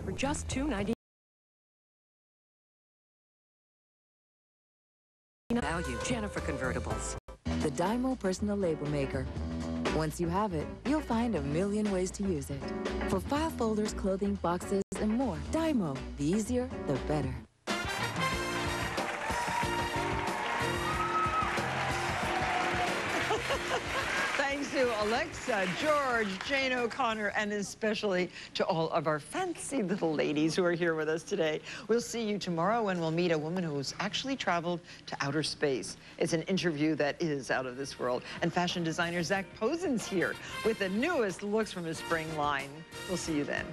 for just $2.99. Value. Jennifer Convertibles. The Dymo Personal Label Maker. Once you have it, you'll find a million ways to use it. For file folders, clothing, boxes, and more. Dymo. The easier, the better. Thanks to Alexa, George, Jane O'Connor, and especially to all of our fancy little ladies who are here with us today. We'll see you tomorrow when we'll meet a woman who's actually traveled to outer space. It's an interview that is out of this world. And fashion designer Zach Posen's here with the newest looks from his spring line. We'll see you then.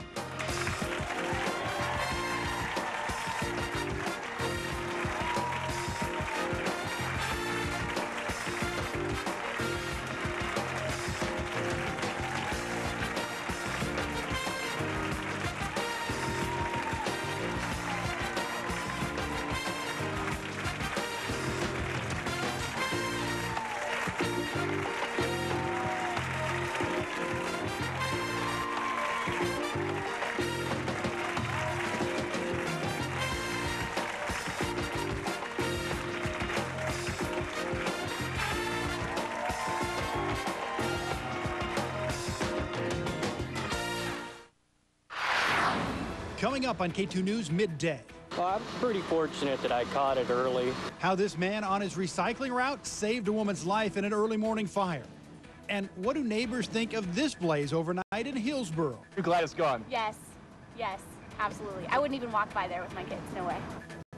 Coming up on KATU News Midday. Well, I'm pretty fortunate that I caught it early. How this man on his recycling route saved a woman's life in an early morning fire. And what do neighbors think of this blaze overnight in Hillsboro? You're glad it's gone? Yes, yes, absolutely. I wouldn't even walk by there with my kids, no way.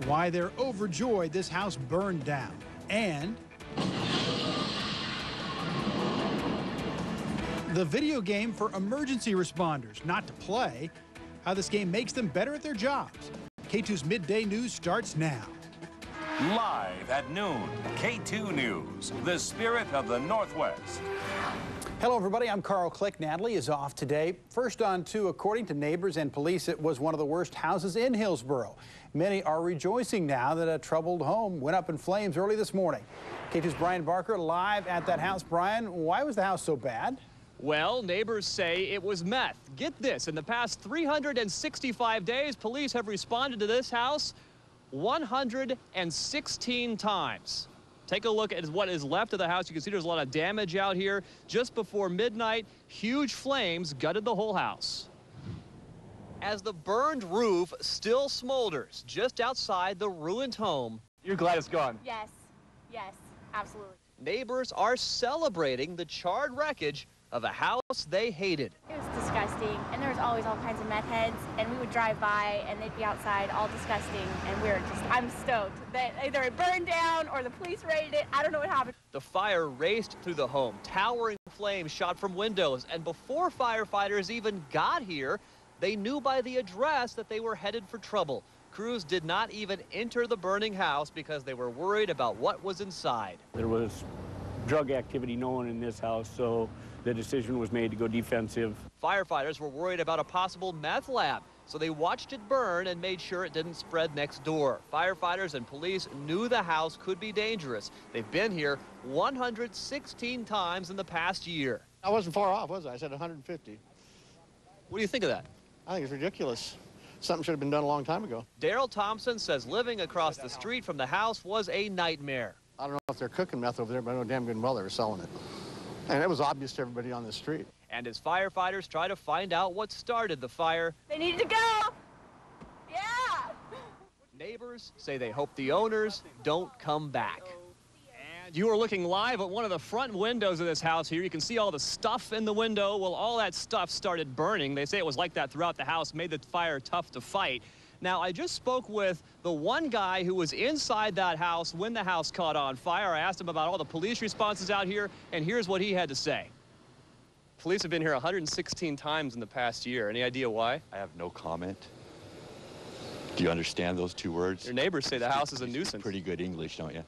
Why they're overjoyed this house burned down. And the video game for emergency responders, not to play. How this game makes them better at their jobs. KATU's Midday News starts now. Live at noon, KATU News, the spirit of the Northwest. Hello, everybody. I'm Carl Click. Natalie is off today. First on two, according to neighbors and police, it was one of the worst houses in Hillsboro. Many are rejoicing now that a troubled home went up in flames early this morning. KATU's Brian Barker live at that house. Brian, why was the house so bad? Well, neighbors say it was meth. Get this, in the past 365 days, police have responded to this house 116 times. Take a look at what is left of the house. You can see there's a lot of damage out here. Just before midnight, huge flames gutted the whole house. As the burned roof still smolders just outside the ruined home. You're glad it's gone? Yes, yes, absolutely. Neighbors are celebrating the charred wreckage of a house they hated. It was disgusting, and there was always all kinds of meth heads, and we would drive by, and they'd be outside all disgusting, and I'm stoked that either it burned down or the police raided it. I don't know what happened. The fire raced through the home. Towering flames shot from windows, and before firefighters even got here, they knew by the address that they were headed for trouble. Crews did not even enter the burning house because they were worried about what was inside. There was drug activity known in this house, so the decision was made to go defensive. Firefighters were worried about a possible meth lab, so they watched it burn and made sure it didn't spread next door. Firefighters and police knew the house could be dangerous. They've been here 116 times in the past year. I wasn't far off, was I? I said 150. What do you think of that? I think it's ridiculous. Something should have been done a long time ago. Daryl Thompson says living across the street from the house was a nightmare. I don't know if they're cooking meth over there, but I know damn good well they were selling it. And it was obvious to everybody on the street. And as firefighters try to find out what started the fire, They needed to go. Yeah. neighbors say they hope the owners don't come back. And you are looking live at one of the front windows of this house here. You can see all the stuff in the window. Well, all that stuff started burning. They say it was like that throughout the house, made the fire tough to fight. Now, I just spoke with the one guy who was inside that house when the house caught on fire. I asked him about all the police responses out here, and here's what he had to say. Police have been here 116 times in the past year. Any idea why? I have no comment. Do you understand those two words? Your neighbors say the house is a nuisance. Pretty good English, don't you?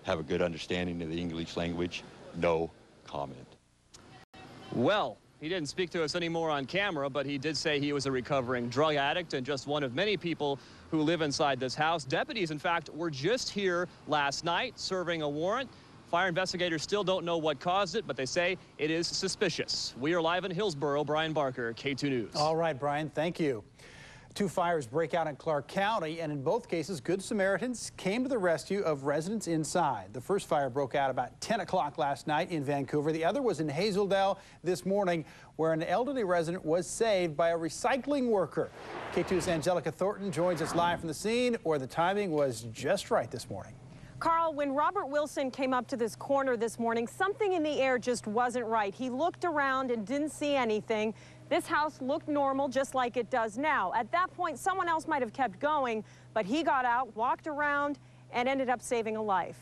Have a good understanding of the English language? No comment. Well, he didn't speak to us anymore on camera, but he did say he was a recovering drug addict and just one of many people who live inside this house. Deputies, in fact, were just here last night serving a warrant. Fire investigators still don't know what caused it, but they say it is suspicious. We are live in Hillsboro. Brian Barker, KATU News. All right, Brian, thank you. Two fires break out in Clark County, and in both cases, Good Samaritans came to the rescue of residents inside. The first fire broke out about 10 o'clock last night in Vancouver. The other was in Hazeldale this morning, where an elderly resident was saved by a recycling worker. KATU's Angelica Thornton joins us live from the scene, where the timing was just right this morning. Carl, when Robert Wilson came up to this corner this morning, something in the air just wasn't right. He looked around and didn't see anything. This house looked normal, just like it does now. At that point, someone else might have kept going, but he got out, walked around, and ended up saving a life.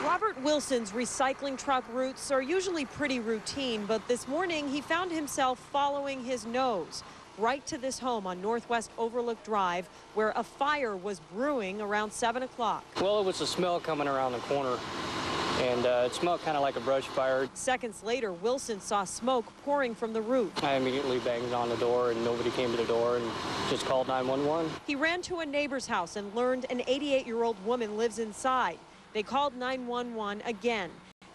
Robert Wilson's recycling truck routes are usually pretty routine, but this morning he found himself following his nose right to this home on Northwest Overlook Drive, where a fire was brewing around 7 o'clock. Well, it was a smell coming around the corner, and it smelled kind of like a brush fire. Seconds later, Wilson saw smoke pouring from the roof. I immediately banged on the door, and nobody came to the door, and just called 911. He ran to a neighbor's house and learned an 88-year-old woman lives inside. They called 911 again.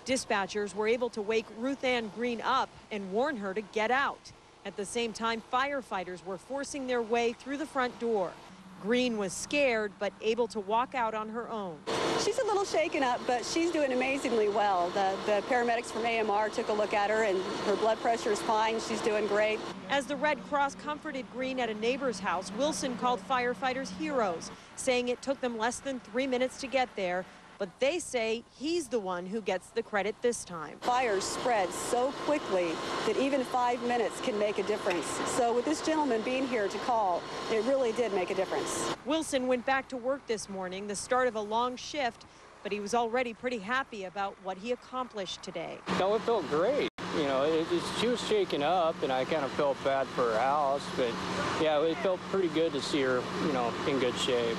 Dispatchers were able to wake Ruth Ann Green up and warn her to get out. At the same time, firefighters were forcing their way through the front door. Green was scared, but able to walk out on her own. She's a little shaken up, but she's doing amazingly well. The paramedics from AMR took a look at her, and her blood pressure is fine. She's doing great. As the Red Cross comforted Green at a neighbor's house, Wilson called firefighters heroes, saying it took them less than 3 minutes to get there. But they say he's the one who gets the credit this time. Fires spread so quickly that even 5 minutes can make a difference. So with this gentleman being here to call, it really did make a difference. Wilson went back to work this morning, the start of a long shift, but he was already pretty happy about what he accomplished today. No, it felt great. You know, she was shaken up, and I kind of felt bad for her house, but yeah, it felt pretty good to see her, you know, in good shape.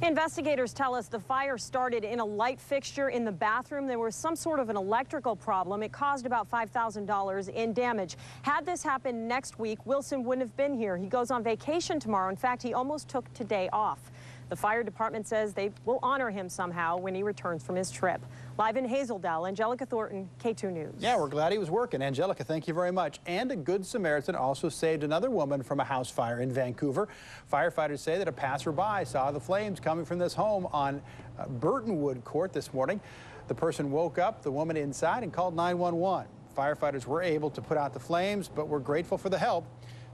Investigators tell us the fire started in a light fixture in the bathroom. There was some sort of an electrical problem. It caused about $5,000 in damage. Had this happened next week, Wilson wouldn't have been here. He goes on vacation tomorrow. In fact, he almost took today off. The fire department says they will honor him somehow when he returns from his trip. Live in Hazeldale, Angelica Thornton, KATU News. Yeah, we're glad he was working. Angelica, thank you very much. And a Good Samaritan also saved another woman from a house fire in Vancouver. Firefighters say that a passerby saw the flames coming from this home on Burtonwood Court this morning. The person woke up, the woman inside, and called 911. Firefighters were able to put out the flames, but we're grateful for the help.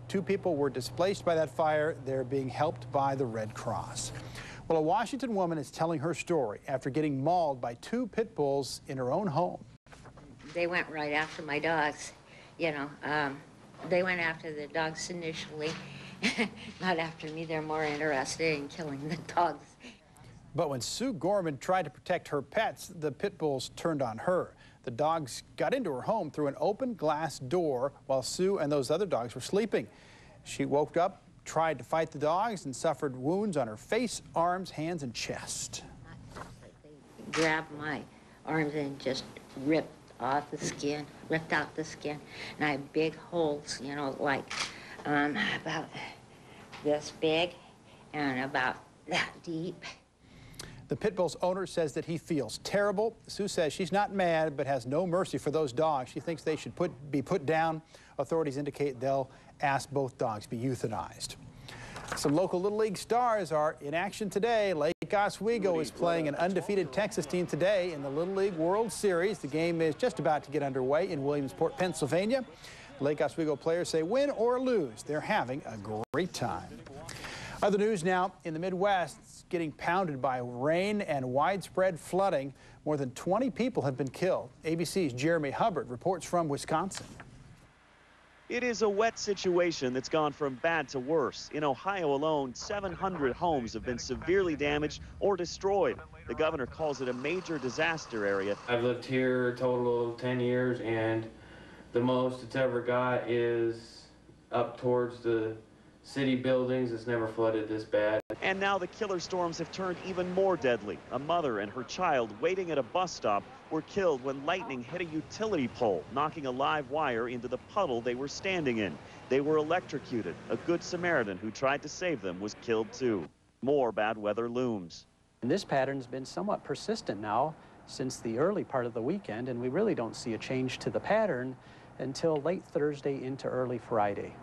2 people were displaced by that fire. They're being helped by the Red Cross. Well, a Washington woman is telling her story after getting mauled by 2 pit bulls in her own home. They went right after my dogs. You know, they went after the dogs initially, not after me. They're more interested in killing the dogs. But when Sue Gorman tried to protect her pets, the pit bulls turned on her. The dogs got into her home through an open glass door while Sue and those other dogs were sleeping. She woke up, tried to fight the dogs, and suffered wounds on her face, arms, hands, and chest. They grabbed my arms and just ripped out the skin, and I had big holes, you know, like about this big and about that deep. The pit bull's owner says that he feels terrible. Sue says she's not mad, but has no mercy for those dogs. She thinks they should be put down. Authorities indicate they'll ask both dogs be euthanized. Some local Little League stars are in action today. Lake Oswego is playing an undefeated Texas team today in the Little League World Series. The game is just about to get underway in Williamsport, Pennsylvania. Lake Oswego players say win or lose, they're having a great time. Other news now in the Midwest, it's getting pounded by rain and widespread flooding. More than 20 people have been killed. ABC's Jeremy Hubbard reports from Wisconsin. It is a wet situation that's gone from bad to worse. In Ohio alone, 700 homes have been severely damaged or destroyed. The governor calls it a major disaster area. I've lived here a total of 10 years, and the most it's ever got is up towards the city buildings. It's never flooded this bad. And now the killer storms have turned even more deadly. A mother and her child waiting at a bus stop were killed when lightning hit a utility pole, knocking a live wire into the puddle they were standing in. They were electrocuted. A Good Samaritan who tried to save them was killed too. More bad weather looms. And this pattern's been somewhat persistent now since the early part of the weekend, and we really don't see a change to the pattern until late Thursday into early Friday.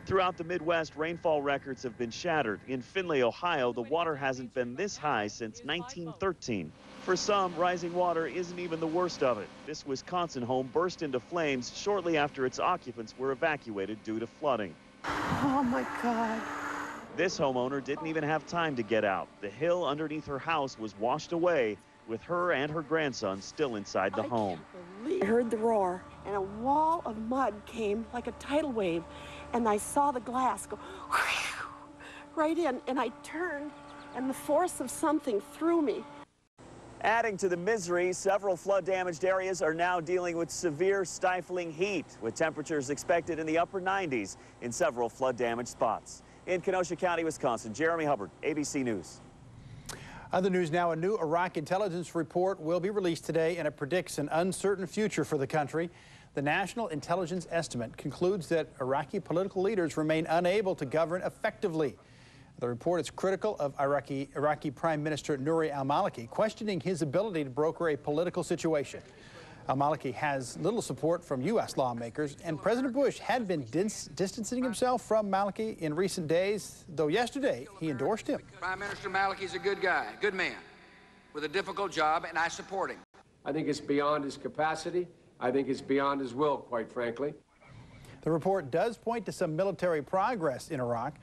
Throughout the Midwest, rainfall records have been shattered. In Findlay, Ohio, the water hasn't been this high since 1913. For some, rising water isn't even the worst of it. This Wisconsin home burst into flames shortly after its occupants were evacuated due to flooding. Oh, my God. This homeowner didn't even have time to get out. The hill underneath her house was washed away, with her and her grandson still inside the home. I heard the roar, and a wall of mud came like a tidal wave, and I saw the glass go right in, and I turned, and the force of something threw me. Adding to the misery, several flood-damaged areas are now dealing with severe stifling heat, with temperatures expected in the upper 90s in several flood-damaged spots. In Kenosha County, Wisconsin, Jeremy Hubbard, ABC News. Other news now, a new Iraq intelligence report will be released today, and it predicts an uncertain future for the country. The National Intelligence Estimate concludes that Iraqi political leaders remain unable to govern effectively. The report is critical of Iraqi Prime Minister Nouri al-Maliki, questioning his ability to broker a political situation. Al-Maliki has little support from U.S. lawmakers, and President Bush had been distancing himself from Maliki in recent days, though yesterday he endorsed him. Prime Minister Maliki's a good guy, good man, with a difficult job, and I support him. I think it's beyond his capacity. I think it's beyond his will, quite frankly. The report does point to some military progress in Iraq.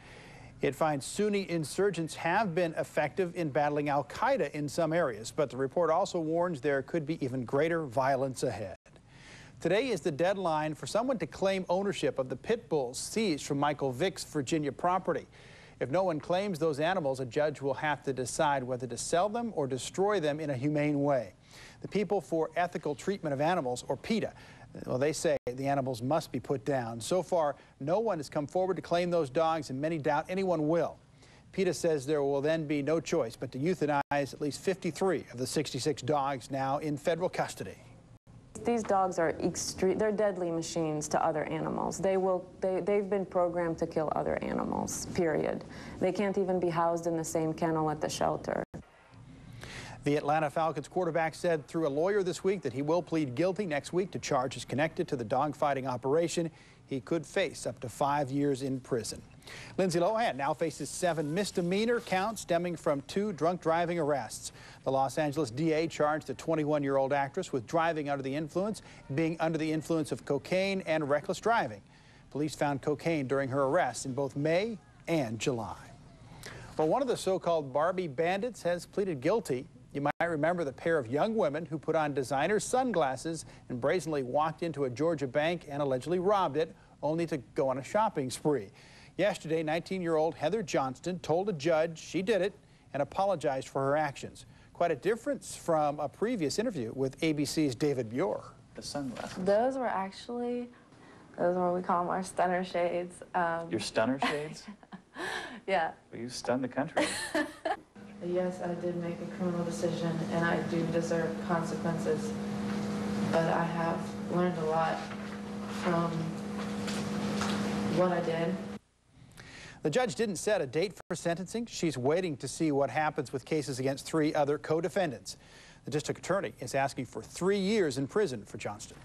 It finds Sunni insurgents have been effective in battling al-Qaeda in some areas, but the report also warns there could be even greater violence ahead. Today is the deadline for someone to claim ownership of the pit bulls seized from Michael Vick's Virginia property. If no one claims those animals, a judge will have to decide whether to sell them or destroy them in a humane way. The People for Ethical Treatment of Animals, or PETA, well, they say the animals must be put down. So far, no one has come forward to claim those dogs, and many doubt anyone will. PETA says there will then be no choice but to euthanize at least 53 of the 66 dogs now in federal custody. These dogs are they're deadly machines to other animals. They've been programmed to kill other animals, period. They can't even be housed in the same kennel at the shelter. The Atlanta Falcons quarterback said through a lawyer this week that he will plead guilty next week to charges connected to the dogfighting operation. He could face up to 5 years in prison. Lindsay Lohan now faces 7 misdemeanor counts stemming from 2 drunk driving arrests. The Los Angeles DA charged the 21-year-old actress with driving under the influence, being under the influence of cocaine and reckless driving. Police found cocaine during her arrests in both May and July. Well, one of the so-called Barbie bandits has pleaded guilty. You might remember the pair of young women who put on designer sunglasses and brazenly walked into a Georgia bank and allegedly robbed it, only to go on a shopping spree. Yesterday, 19-year-old Heather Johnston told a judge she did it and apologized for her actions. Quite a difference from a previous interview with ABC's David Buer. The sunglasses. Those were what we call them our stunner shades. Your stunner shades? Yeah. Well, you stunned the country. Yes, I did make a criminal decision, and I do deserve consequences. But I have learned a lot from what I did. The judge didn't set a date for sentencing. She's waiting to see what happens with cases against 3 other co-defendants. The district attorney is asking for 3 years in prison for Johnston.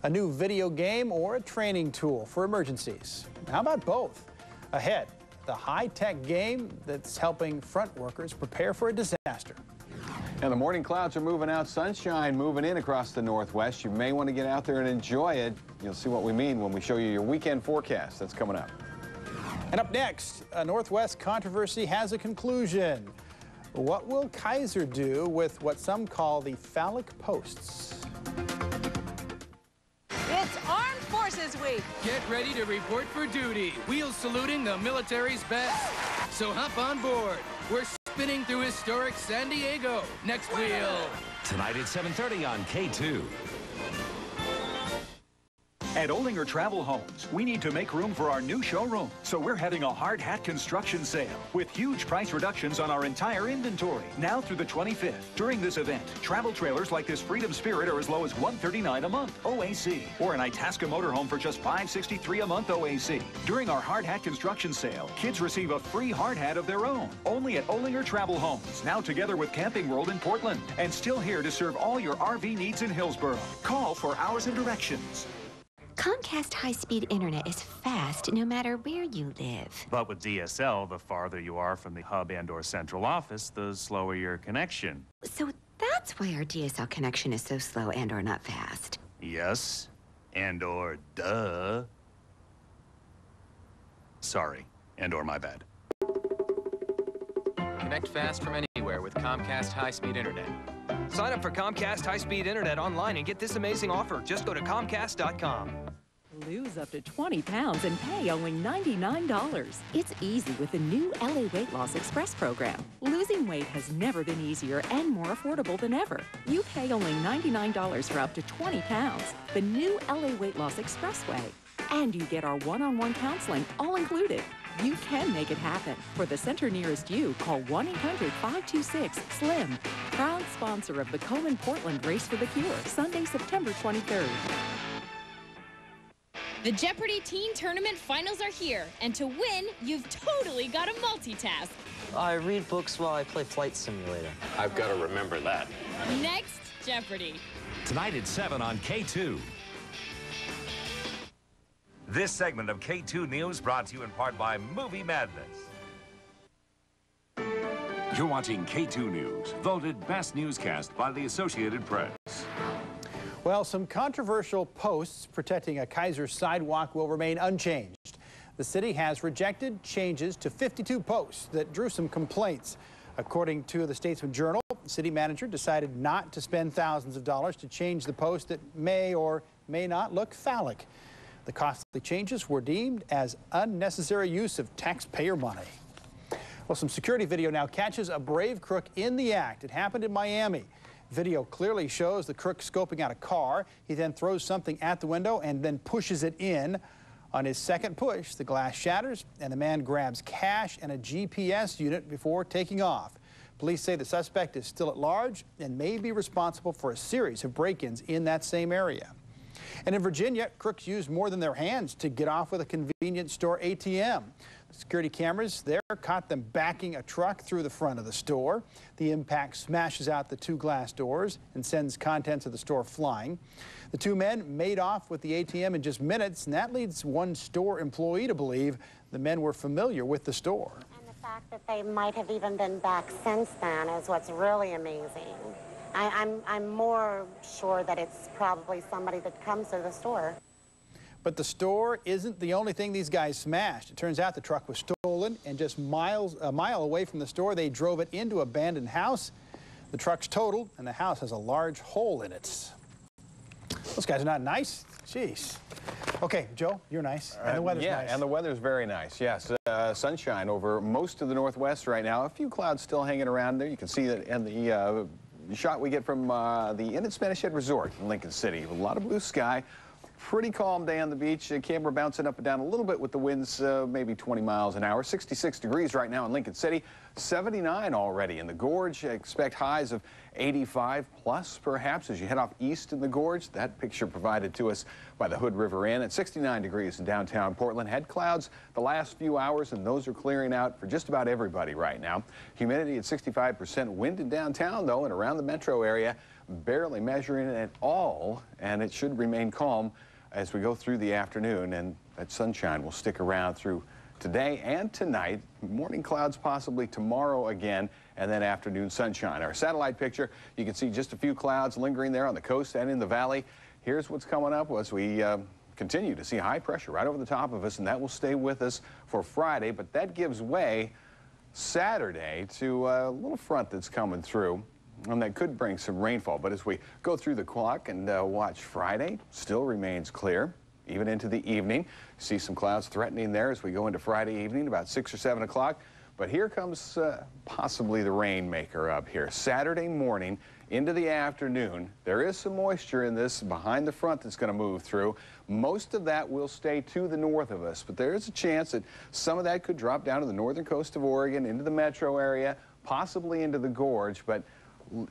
A new video game or a training tool for emergencies? How about both? Ahead, the high-tech game that's helping front workers prepare for a disaster. And the morning clouds are moving out, sunshine moving in across the northwest. You may want to get out there and enjoy it. You'll see what we mean when we show you your weekend forecast. That's coming up. And up next, a Northwest controversy has a conclusion. What will Kaiser do with what some call the phallic posts? It's Armed Forces Week. Get ready to report for duty. Wheels saluting the military's best. So hop on board. We're spinning through historic San Diego. Next wheel. Tonight at 7:30 on KATU. At Olinger Travel Homes, we need to make room for our new showroom, so we're having a hard hat construction sale with huge price reductions on our entire inventory, now through the 25th. During this event, travel trailers like this Freedom Spirit are as low as $139 a month, OAC, or an Itasca motorhome for just $563 a month, OAC. During our hard hat construction sale, kids receive a free hard hat of their own, only at Olinger Travel Homes, now together with Camping World in Portland, and still here to serve all your RV needs in Hillsborough. Call for hours and directions. Comcast high-speed internet is fast no matter where you live. But with DSL, the farther you are from the hub and/or central office, the slower your connection. So that's why our DSL connection is so slow and/or not fast. Yes, and/or duh. Sorry, and/or my bad. Connect fast from anywhere with Comcast high-speed internet. Sign up for Comcast high-speed internet online and get this amazing offer. Just go to Comcast.com. Lose up to 20 pounds and pay only $99. It's easy with the new LA Weight Loss Express program. Losing weight has never been easier and more affordable than ever. You pay only $99 for up to 20 pounds. The new LA Weight Loss Express way. And you get our one-on-one counseling all included. You can make it happen. For the center nearest you, call 1-800-526-SLIM. Proud sponsor of the Komen Portland Race for the Cure, Sunday, September 23rd. The Jeopardy! Teen Tournament finals are here, and to win, you've totally got to multitask. I read books while I play Flight Simulator. I've got to remember that. Next, Jeopardy! Tonight at 7 on K2. This segment of K2 News brought to you in part by Movie Madness. You're watching K2 News, voted best newscast by the Associated Press. Well, some controversial posts protecting a Kaiser sidewalk will remain unchanged. The city has rejected changes to 52 posts that drew some complaints. According to the Statesman Journal, the city manager decided not to spend thousands of dollars to change the post that may or may not look phallic. The costly changes were deemed as unnecessary use of taxpayer money. Well, some security video now catches a brave crook in the act. It happened in Miami. Video clearly shows the crook scoping out a car. He then throws something at the window and then pushes it in. On his second push, the glass shatters and the man grabs cash and a GPS unit before taking off. Police say the suspect is still at large and may be responsible for a series of break-ins in that same area. And in Virginia, crooks used more than their hands to get off with a convenience store ATM. Security cameras there caught them backing a truck through the front of the store. The impact smashes out the two glass doors and sends contents of the store flying. The two men made off with the ATM in just minutes, and that leads one store employee to believe the men were familiar with the store. And the fact that they might have even been back since then is what's really amazing. I'm more sure that it's probably somebody that comes to the store. But the store isn't the only thing these guys smashed. It turns out the truck was stolen, and just a mile away from the store, they drove it into an abandoned house. The truck's totaled, and the house has a large hole in it. Those guys are not nice. Jeez. Okay, Joe, you're nice, and the weather's nice. Yeah, and the weather's very nice, yes. Sunshine over most of the Northwest right now. A few clouds still hanging around there. You can see that in the shot we get from the Inn at Spanish Head Resort in Lincoln City. A lot of blue sky. Pretty calm day on the beach. Camera bouncing up and down a little bit with the winds, maybe 20 miles an hour. 66 degrees right now in Lincoln City. 79 already in the Gorge. Expect highs of 85 plus, perhaps, as you head off east in the Gorge. That picture provided to us by the Hood River Inn. At 69 degrees in downtown Portland. Had clouds the last few hours, and those are clearing out for just about everybody right now. Humidity at 65%. Wind in downtown, though, and around the metro area, barely measuring it at all, and it should remain calm as we go through the afternoon, and that sunshine will stick around through today and tonight. Morning clouds possibly tomorrow again, and then afternoon sunshine. Our satellite picture, you can see just a few clouds lingering there on the coast and in the valley. Here's what's coming up as we continue to see high pressure right over the top of us, and that will stay with us for Friday, but that gives way Saturday to a little front that's coming through. And that could bring some rainfall. But as we go through the clock and watch Friday, still remains clear, even into the evening. See some clouds threatening there as we go into Friday evening, about 6 or 7 o'clock. But here comes possibly the rainmaker up here. Saturday morning into the afternoon, there is some moisture in this behind the front that's going to move through. Most of that will stay to the north of us, but there is a chance that some of that could drop down to the northern coast of Oregon, into the metro area, possibly into the Gorge. But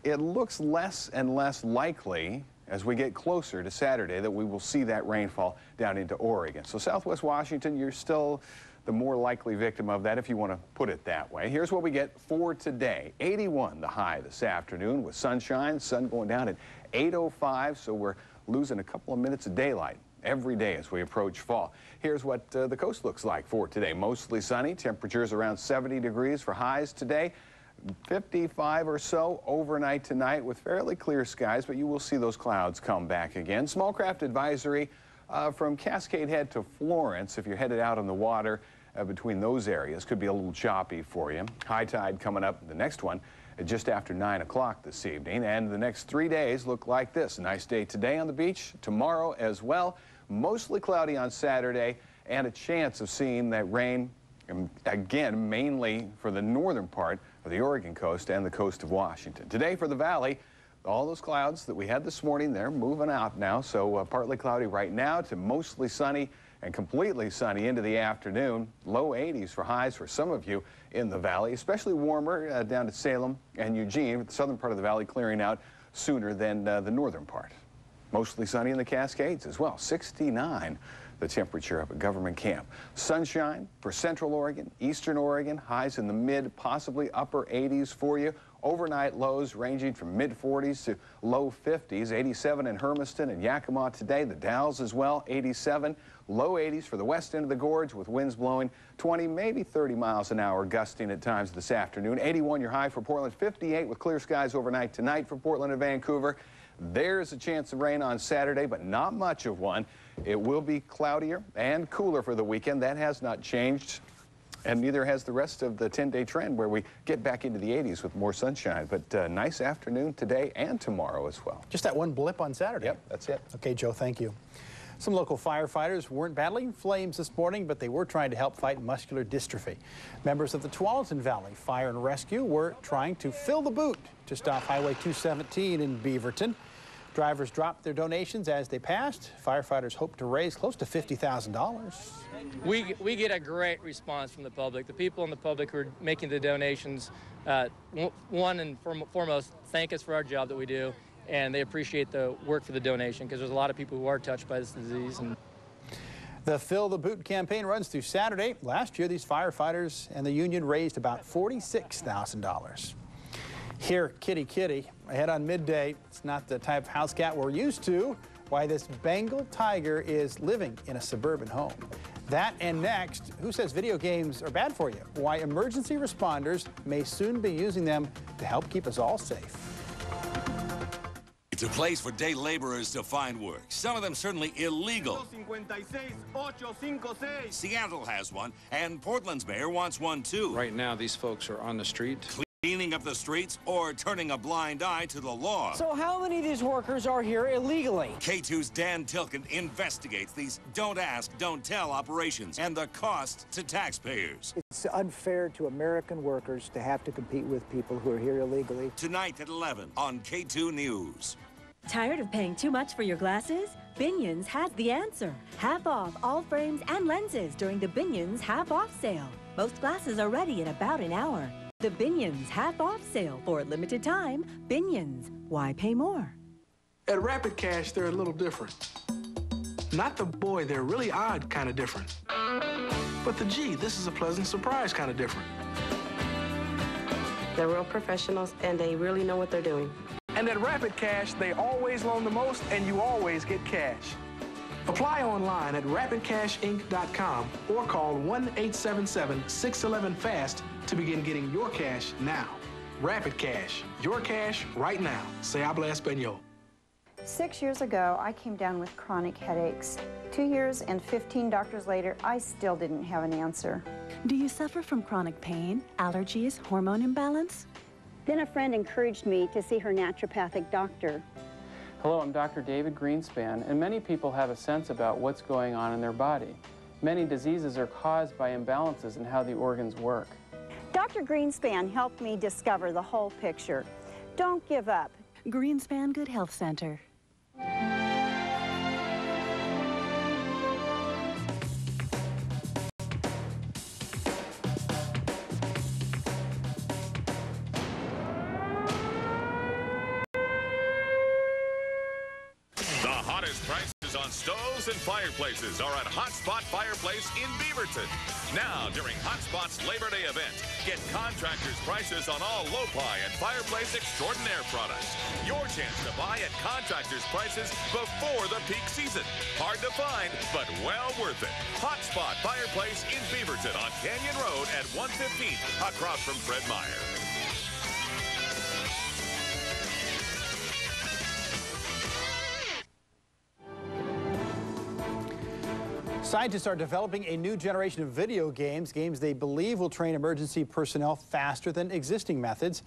it looks less and less likely as we get closer to Saturday that we will see that rainfall down into Oregon. So Southwest Washington, you're still the more likely victim of that, if you want to put it that way. Here's what we get for today. 81 the high this afternoon with sunshine. Sun going down at 8:05, so we're losing a couple of minutes of daylight every day as we approach fall. Here's what the coast looks like for today. Mostly sunny, temperatures around 70 degrees for highs today. 55 or so overnight tonight with fairly clear skies, but you will see those clouds come back again. Small craft advisory from Cascade Head to Florence. If you're headed out on the water between those areas, could be a little choppy for you. High tide coming up, the next one just after 9 o'clock this evening. And the next 3 days look like this. A nice day today on the beach, tomorrow as well. Mostly cloudy on Saturday and a chance of seeing that rain again, mainly for the northern part of the Oregon coast and the coast of Washington. Today for the valley, all those clouds that we had this morning, they're moving out now. So partly cloudy right now to mostly sunny and completely sunny into the afternoon. Low 80s for highs for some of you in the valley, especially warmer down to Salem and Eugene, with the southern part of the valley clearing out sooner than the northern part. Mostly sunny in the Cascades as well, 69. The temperature up at Government Camp. Sunshine for Central Oregon, Eastern Oregon, highs in the mid, possibly upper 80s for you. Overnight lows ranging from mid-40s to low 50s. 87 in Hermiston and Yakima today. The Dalles as well, 87. Low 80s for the west end of the gorge with winds blowing 20, maybe 30 miles an hour, gusting at times this afternoon. 81 your high for Portland. 58 with clear skies overnight tonight for Portland and Vancouver. There's a chance of rain on Saturday, but not much of one. It will be cloudier and cooler for the weekend. That has not changed, and neither has the rest of the 10-day trend where we get back into the 80s with more sunshine. But nice afternoon today and tomorrow as well. Just that one blip on Saturday. Yep, that's it. Okay, Joe, thank you. Some local firefighters weren't battling flames this morning, but they were trying to help fight muscular dystrophy. Members of the Tualatin Valley Fire and Rescue were trying to fill the boot just off Highway 217 in Beaverton. Drivers dropped their donations as they passed. Firefighters hope to raise close to $50,000. We get a great response from the public. The people in the public who are making the donations, one and foremost, thank us for our job that we do, and they appreciate the work for the donation because there's a lot of people who are touched by this disease. And the Fill the Boot campaign runs through Saturday. Last year, these firefighters and the union raised about $46,000. Here, Kitty Kitty, ahead on midday. It's not the type of house cat we're used to. Why this Bengal tiger is living in a suburban home. That and next, who says video games are bad for you? Why emergency responders may soon be using them to help keep us all safe. It's a place for day laborers to find work. Some of them certainly illegal. Seattle has one, and Portland's mayor wants one too. Right now, these folks are on the street. Cleaning up the streets or turning a blind eye to the law. So how many of these workers are here illegally? KATU's Dan Tilkin investigates these don't ask, don't tell operations and the cost to taxpayers. It's unfair to American workers to have to compete with people who are here illegally. Tonight at 11 on KATU News. Tired of paying too much for your glasses? Binions has the answer. Half off all frames and lenses during the Binions half off sale. Most glasses are ready in about an hour. The Binions half off sale for a limited time. Binions, why pay more? At Rapid Cash, they're a little different. Not the boy, they're really odd kind of different. But the gee, this is a pleasant surprise kind of different. They're real professionals and they really know what they're doing. And at Rapid Cash, they always loan the most and you always get cash. Apply online at rapidcashinc.com or call 1-877-611-FAST to begin getting your cash now. Rapid Cash, your cash right now. Se habla español. 6 years ago, I came down with chronic headaches. 2 years and 15 doctors later, I still didn't have an answer. Do you suffer from chronic pain, allergies, hormone imbalance? Then a friend encouraged me to see her naturopathic doctor. Hello, I'm Dr. David Greenspan, and many people have a sense about what's going on in their body. Many diseases are caused by imbalances in how the organs work. Dr. Greenspan helped me discover the whole picture. Don't give up. Greenspan Good Health Center. The hottest prices on stoves and fireplaces are at Hotspot Fireplace in Beaverton. Now, during Hotspot's Labor Day event, get contractors' prices on all low-ply and fireplace extraordinaire products. Your chance to buy at contractors' prices before the peak season. Hard to find, but well worth it. Hotspot Fireplace in Beaverton on Canyon Road at 115, across from Fred Meyer. Scientists are developing a new generation of video games they believe will train emergency personnel faster than existing methods.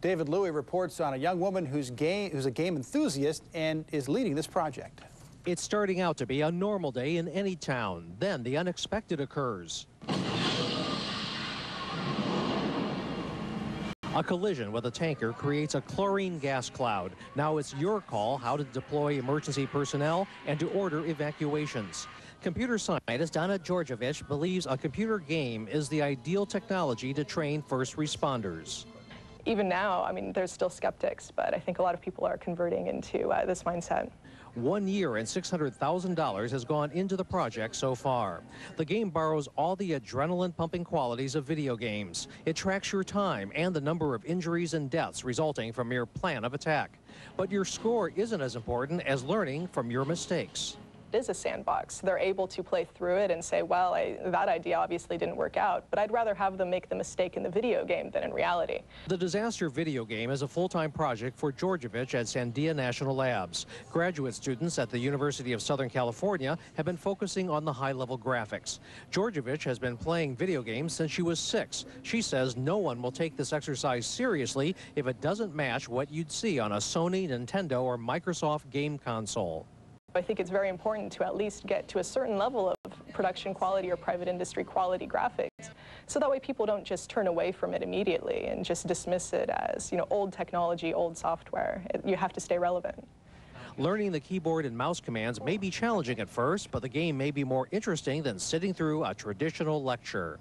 David Louie reports on a young woman who's a game enthusiast and is leading this project. It's starting out to be a normal day in any town. Then the unexpected occurs. A collision with a tanker creates a chlorine gas cloud. Now it's your call how to deploy emergency personnel and to order evacuations. Computer scientist Donna Georgievich believes a computer game is the ideal technology to train first responders. Even now, I mean, there's still skeptics, but I think a lot of people are converting into this mindset. 1 year and $600,000 has gone into the project so far. The game borrows all the adrenaline-pumping qualities of video games. It tracks your time and the number of injuries and deaths resulting from your plan of attack. But your score isn't as important as learning from your mistakes. It is a sandbox. They're able to play through it and say, well, that idea obviously didn't work out, but I'd rather have them make the mistake in the video game than in reality. The disaster video game is a full-time project for Georgievich at Sandia National Labs. Graduate students at the University of Southern California have been focusing on the high-level graphics. Georgievich has been playing video games since she was 6. She says no one will take this exercise seriously if it doesn't match what you'd see on a Sony, Nintendo, or Microsoft game console. I think it's very important to at least get to a certain level of production quality or private industry quality graphics, so that way people don't just turn away from it immediately and just dismiss it as, you know, old technology, old software. You have to stay relevant. Learning the keyboard and mouse commands may be challenging at first, but the game may be more interesting than sitting through a traditional lecture.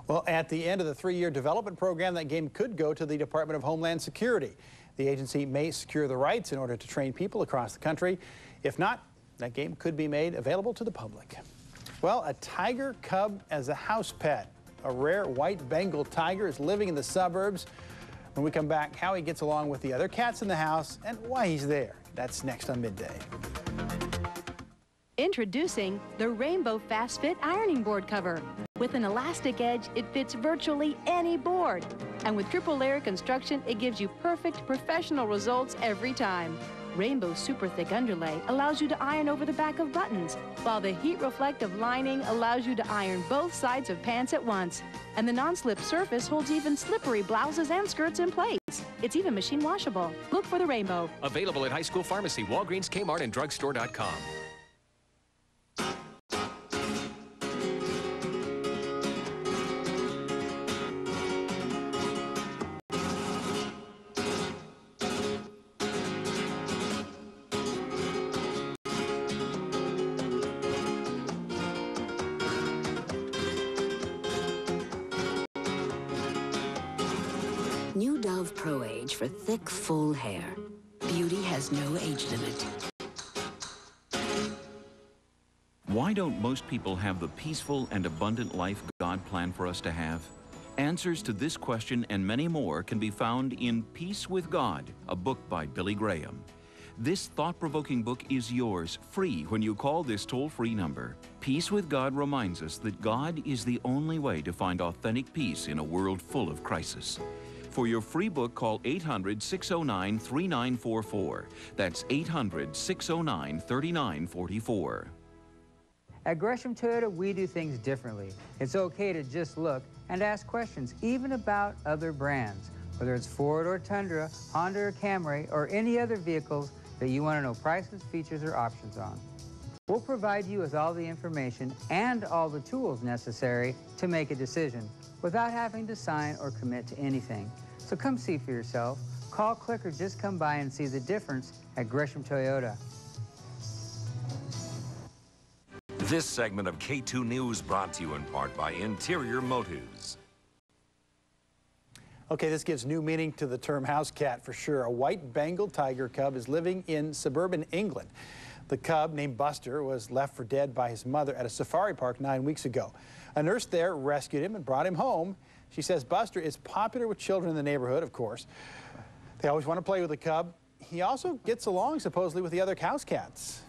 Well, at the end of the 3-year development program, that game could go to the Department of Homeland Security. The agency may secure the rights in order to train people across the country. If not, that game could be made available to the public. Well, a tiger cub as a house pet. A rare white Bengal tiger is living in the suburbs. When we come back, how he gets along with the other cats in the house and why he's there. That's next on Midday. Introducing the Rainbow Fast Fit ironing board cover. With an elastic edge, it fits virtually any board. And with triple layer construction, it gives you perfect professional results every time. Rainbow's super thick underlay allows you to iron over the back of buttons, while the heat reflective lining allows you to iron both sides of pants at once. And the non-slip surface holds even slippery blouses and skirts in place. It's even machine washable. Look for the Rainbow. Available at High School Pharmacy, Walgreens, Kmart, and drugstore.com. New Dove Pro Age for thick, full hair. Beauty has no age limit. Why don't most people have the peaceful and abundant life God planned for us to have? Answers to this question and many more can be found in Peace with God, a book by Billy Graham. This thought-provoking book is yours, free, when you call this toll-free number. Peace with God reminds us that God is the only way to find authentic peace in a world full of crisis. For your free book, call 800-609-3944. That's 800-609-3944. At Gresham Toyota, we do things differently. It's okay to just look and ask questions, even about other brands. Whether it's Ford or Tundra, Honda or Camry, or any other vehicles that you want to know prices, features, or options on. We'll provide you with all the information and all the tools necessary to make a decision without having to sign or commit to anything. So come see for yourself. Call, click, or just come by and see the difference at Gresham Toyota. This segment of KATU News brought to you in part by Interior Motives. Okay, this gives new meaning to the term house cat for sure. A white Bengal tiger cub is living in suburban England. The cub, named Buster, was left for dead by his mother at a safari park 9 weeks ago. A nurse there rescued him and brought him home. She says Buster is popular with children in the neighborhood, of course. They always want to play with the cub. He also gets along, supposedly, with the other house cats.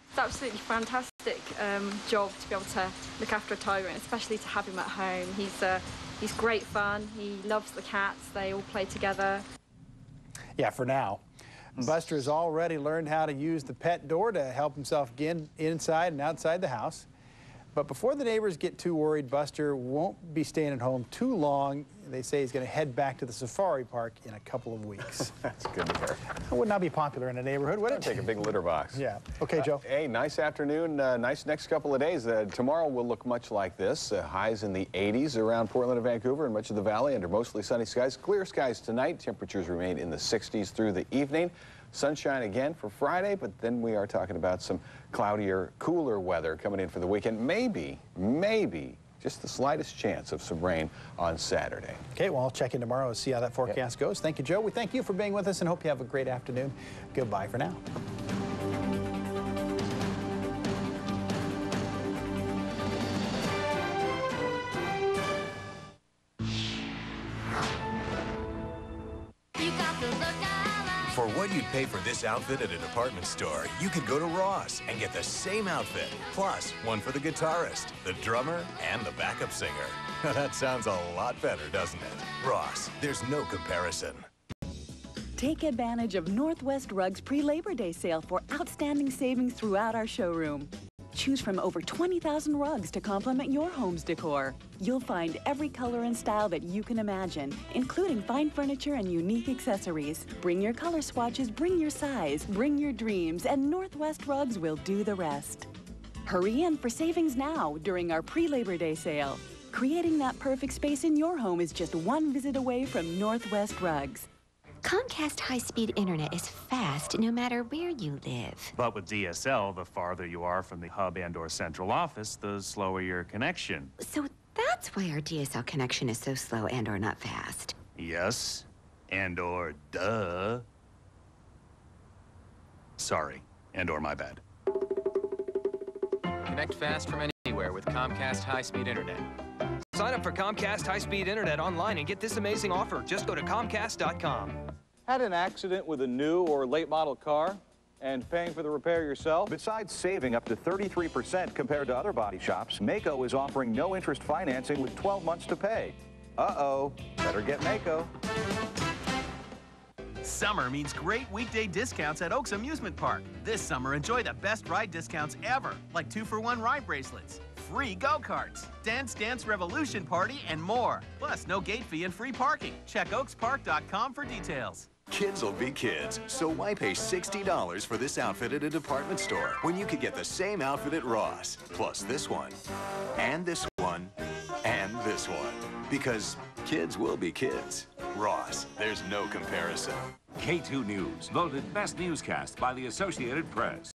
It's absolutely fantastic job to be able to look after a tiger, and especially to have him at home. He's great fun. He loves the cats. They all play together. Yeah, for now. Buster has already learned how to use the pet door to help himself get inside and outside the house. But before the neighbors get too worried, Buster won't be staying at home too long. They say he's going to head back to the safari park in a couple of weeks. That's good to hear. It would not be popular in a neighborhood, would it? Take a big litter box. Yeah. Okay, Joe. Hey, nice afternoon. Nice next couple of days. Tomorrow will look much like this. Highs in the 80s around Portland and Vancouver and much of the valley under mostly sunny skies. Clear skies tonight. Temperatures remain in the 60s through the evening. Sunshine again for Friday, but then we are talking about some cloudier, cooler weather coming in for the weekend. Maybe, just the slightest chance of some rain on Saturday. Okay, well, I'll check in tomorrow and see how that forecast goes. Thank you, Joe. We thank you for being with us and hope you have a great afternoon. Goodbye for now. For what you'd pay for this outfit at a department store, you could go to Ross and get the same outfit, plus one for the guitarist, the drummer, and the backup singer. That sounds a lot better, doesn't it? Ross, there's no comparison. Take advantage of Northwest Rugs pre-Labor Day sale for outstanding savings throughout our showroom. Choose from over 20,000 rugs to complement your home's decor. You'll find every color and style that you can imagine, including fine furniture and unique accessories. Bring your color swatches, bring your size, bring your dreams, and Northwest Rugs will do the rest. Hurry in for savings now during our pre-Labor Day sale. Creating that perfect space in your home is just one visit away from Northwest Rugs. Comcast high-speed internet is fast no matter where you live. But with DSL, the farther you are from the hub and/or central office, the slower your connection. So that's why our DSL connection is so slow and/or not fast. Yes, and/or duh. Sorry, and/or my bad. Connect fast from anywhere with Comcast high-speed internet. Sign up for Comcast high-speed internet online and get this amazing offer. Just go to Comcast.com. Had an accident with a new or late model car and paying for the repair yourself? Besides saving up to 33% compared to other body shops, Maaco is offering no interest financing with 12 months to pay. Uh-oh, better get Maaco. Summer means great weekday discounts at Oaks Amusement Park. This summer, enjoy the best ride discounts ever, like 2-for-1 ride bracelets, free go-karts, Dance Dance Revolution Party, and more. Plus, no gate fee and free parking. Check oakspark.com for details. Kids will be kids, so why pay $60 for this outfit at a department store when you could get the same outfit at Ross, plus this one, and this one, and this one? Because kids will be kids. Ross, there's no comparison. KATU News, voted best newscast by the Associated Press.